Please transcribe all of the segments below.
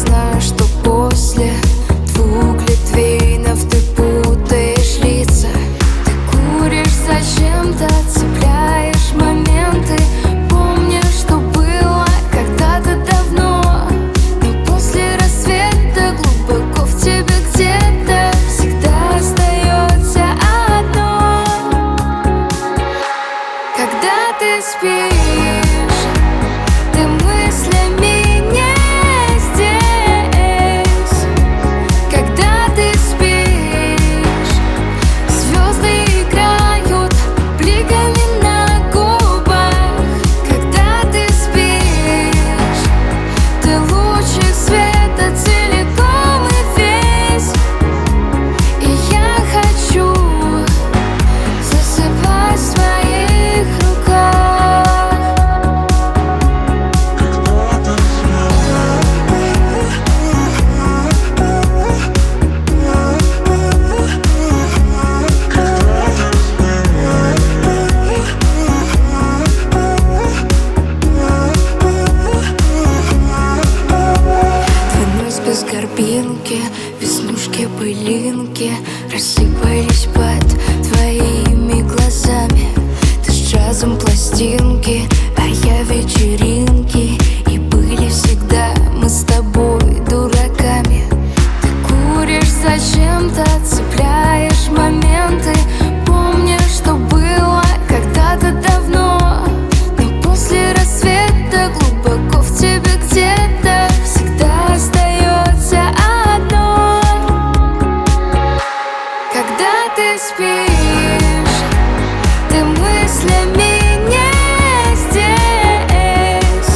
знаю, что после двух глинтвейнов ты путаешь лица. Ты куришь зачем-то, цепляешь моменты. Помнишь, что было когда-то давно, но после рассвета глубоко в тебе где-то всегда остается одно. Когда ты спишь, ты мыслями не здесь. Когда ты спишь, звезды играют бликами на губах. Когда ты спишь, ты лучик света целиком и весь. И я хочу засыпать в твоих руках. Твой нос без горбинки, веснушки, пылинки рассыпались под твоими глазами. Ты с джазом пластинки, а я вечеринки. И были всегда мы с тобой дураками. Ты куришь зачем-то, цепляешь моменты. Помнишь, что было когда-то давно, но после рассвета глубоко в тебе где-то всегда остается одно. Когда ты спишь, ты мыслями не здесь.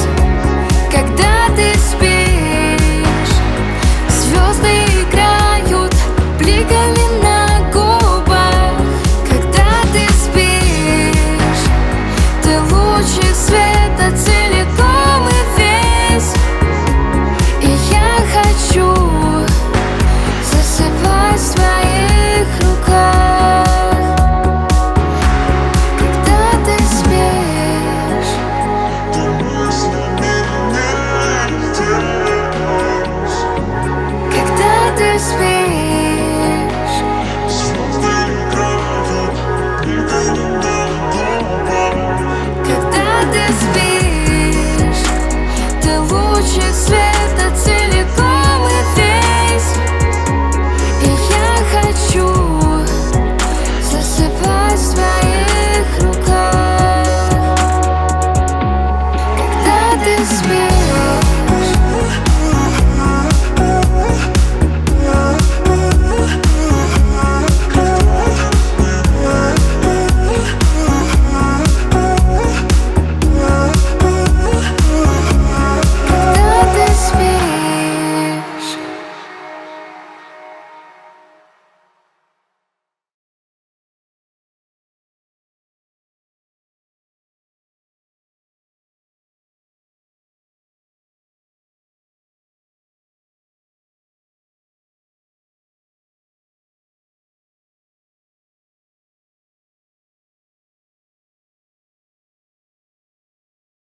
Когда ты спишь, звезды играют бликами на губах. Когда ты спишь, ты лучик света целиком и весь. И я хочу засыпать в твоих руках. Когда ты спишь, когда ты спишь.